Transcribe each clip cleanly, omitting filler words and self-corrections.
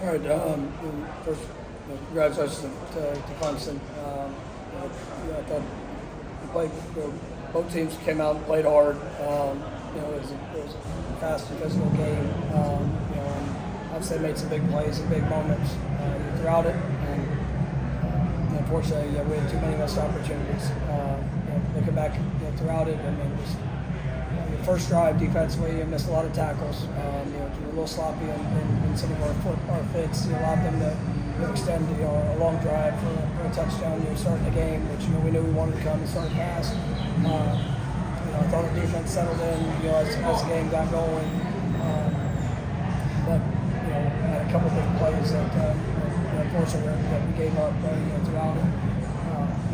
All right. First, congratulations to Clemson. I thought we played. Both teams came out and played hard. It was a fast and physical game. And obviously they made some big plays and big moments throughout it. And unfortunately, we had too many missed opportunities. Looking back throughout it, I mean, just the first drive defensively, you missed a lot of tackles. You were a little sloppy in some of our fits. You allowed them to extend a long drive for a touchdown. Starting the game, which we knew we wanted to come and start fast. I thought our defense settled in as the game got going. But had a couple of big plays that unfortunately that we gave up throughout it.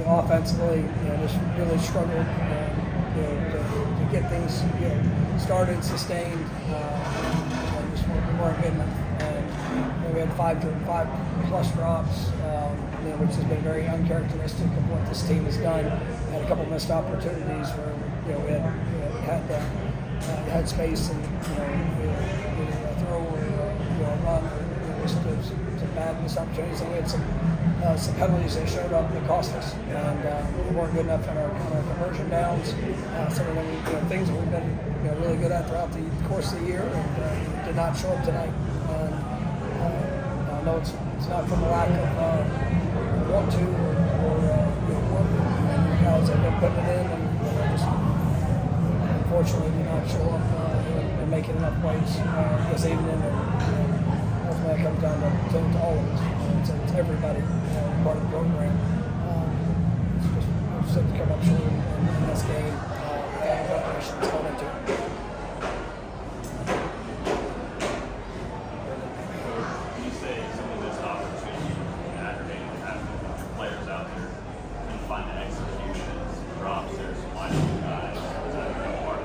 Offensively, just really struggled to get things started, sustained. Just weren't good enough. And we had five plus drops, which has been very uncharacteristic of what this team has done. Had a couple missed opportunities where we had space and throw or run or just some bad missed opportunities. And we had some penalties that showed up that cost us, and we weren't good enough on our conversion downs. Some of them things that we've been really good at throughout the course of the year, and did not show up tonight. I know it's not from a lack of want to or work. The guys have been putting it in, and just unfortunately did not show up and making enough plays this evening. Ultimately, it comes down to all of us. It's everybody part of the program. It's just to come up short in this game. Preparations going into it. You say some of this opportunity aggravating to have players out there and find the executions, drops, there's some line of guys. Is that part of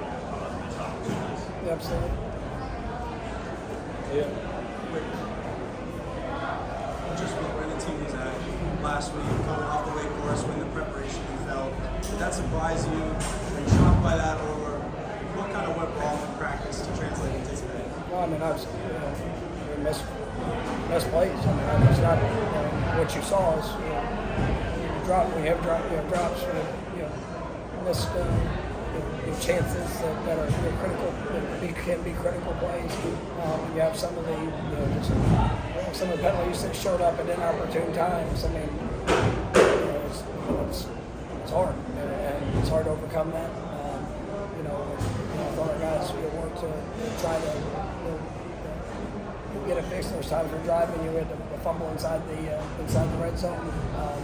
these opportunities? Yeah, absolutely. Yeah. Just where the team was at last week, coming off the Wake Forest when the preparation fell. Did that surprise you? Were you shocked by that, or what kind of went wrong in practice to translate into today? Well, I mean, obviously, we missed plays. I mean, it's not what you saw is we have drops, missed chances that are critical, that can be critical plays. You have some of the some of the penalties that showed up at inopportune times. I mean, it's hard, and it's hard to overcome that. I thought our guys worked to try to get it fixed. Those times we're driving, you had to fumble inside the red zone,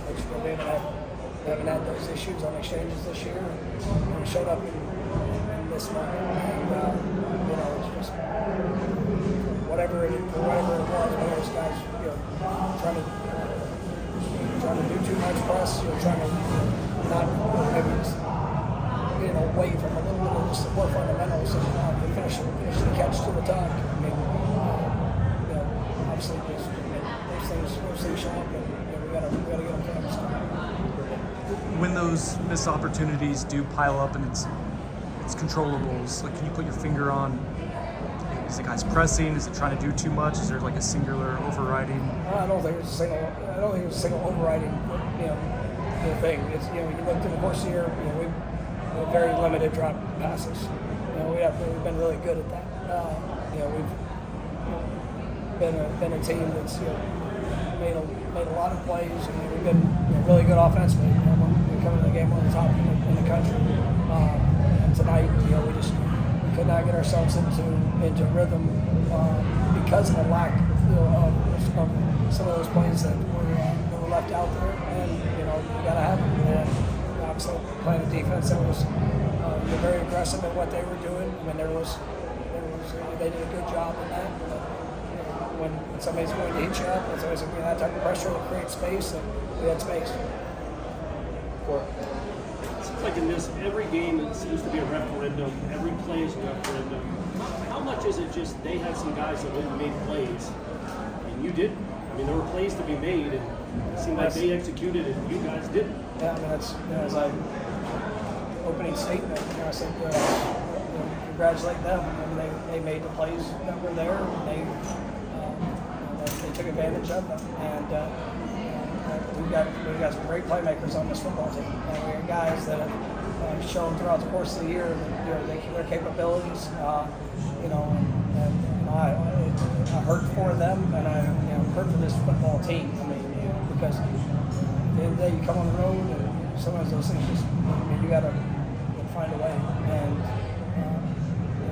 which we haven't had those issues on exchanges this year. And it showed up in this one, and it's just whatever it was, those guys trying to do too much press, trying to not maybe just away from a little bit of just the more fundamentals and finish the catch to the tuck. I mean, obviously those things show up, and we gotta get them fixed. When those missed opportunities do pile up and it's controllables, like, can you put your finger on? Is the guys pressing? Is it trying to do too much? Is there like a singular overriding? I don't think it's a single overriding thing. It's you look through the course of the year, we have very limited drop passes. We've been really good at that. We've been a team that's made a lot of plays, and we've been really good offensively. We're coming to the game on the top in the country. And tonight, we just could not get ourselves into rhythm because of a lack of some of those plays that were left out there. And you got to have them. And obviously, playing a defense that was very aggressive at what they were doing. I mean, they did a good job in that. But, when somebody's going to hit you up, when somebody's going to be that type of pressure to create space, and we had space. Seems like in this, every game it seems to be a referendum. Every play is a referendum. How much is it just they had some guys that went and made plays, and you didn't? I mean, there were plays to be made, and it seemed like they executed and you guys didn't. Yeah, I mean, that's as I opening statement, I said, congratulate them. I mean, they made the plays that were there. And they took took advantage of them. And we've got some great playmakers on this football team, and we have guys that have shown throughout the course of the year that their capabilities. I hurt for them, and I hurt for this football team. I mean, because at the end of the day, you come on the road, and sometimes those things just, you got to find a way. And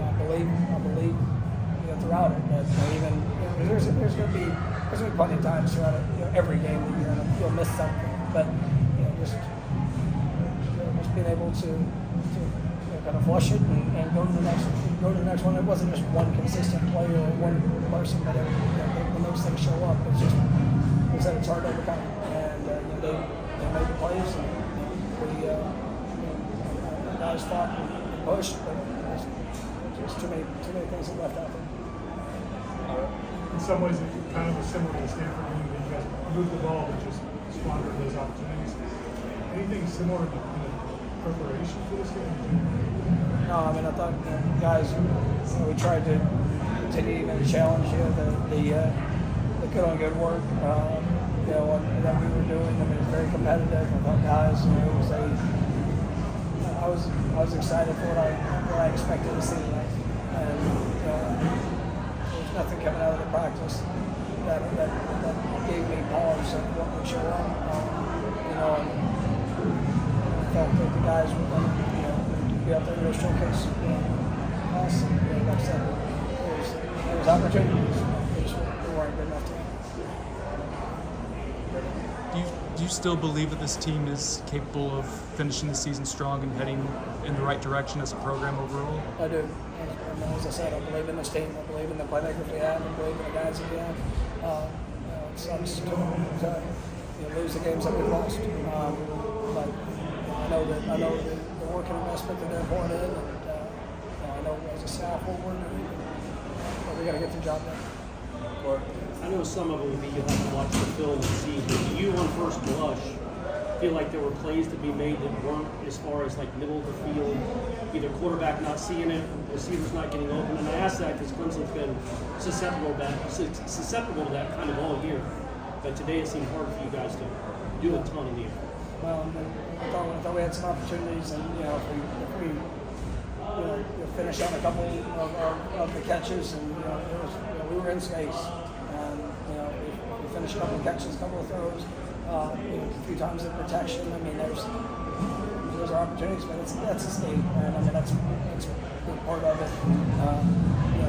I believe throughout it that even there's going to be plenty of times throughout it, every game that you'll miss something, but just being able to kind of flush it and go to the next one. It wasn't just one consistent player or one person, but when those things show up, it's hard to overcome. And they made the plays, and we guys fought and pushed, but there's too many things that left out there. In some ways, it kind of was similar to the Stanford game that you guys moved the ball but just squandered those opportunities. Anything similar in the preparation for this game? No, I mean, I thought guys, we tried to continue even to challenge the good on good work that we were doing. I mean, it was very competitive. I thought guys, I was excited for what I expected to see tonight, and there's nothing coming out of the practice that gave me pause of what would show up. And I felt that the guys were going to be out there to showcase us. And like I said, there was opportunities. They weren't good enough to. Do you still believe that this team is capable of finishing the season strong and heading in the right direction as a program overall? I do. As I said, I believe in this team. I believe in the playmakers we have. I believe in the guys that we have. It sucks to lose the games that we've lost. But I know the work and investment that they're pouring in, and I know as a staff what we're doing. But we got to get the job done. I know some of it would be you'll have to watch the film and see. But do you, on first blush, feel like there were plays to be made that weren't as far as like middle of the field, either quarterback not seeing it, receivers not getting open? And I ask that because Clemson's been susceptible to that kind of all year. But today it seemed hard for you guys to do a ton in the air. Well, I thought we had some opportunities, and if we finished on a couple of the catches, and we were in space, and we finished a couple of catches, a couple of throws, a few times in protection. I mean, those are opportunities, but that's a state, and I mean that's a big part of it.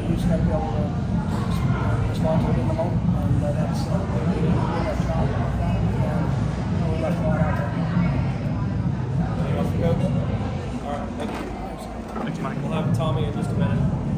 You just got to be able to respond to it in the moment, and that's we did a good job of that, and we left a lot out there. Anything else to go? All right, thank you. Thanks, Mike. We'll have Tommy in just a minute.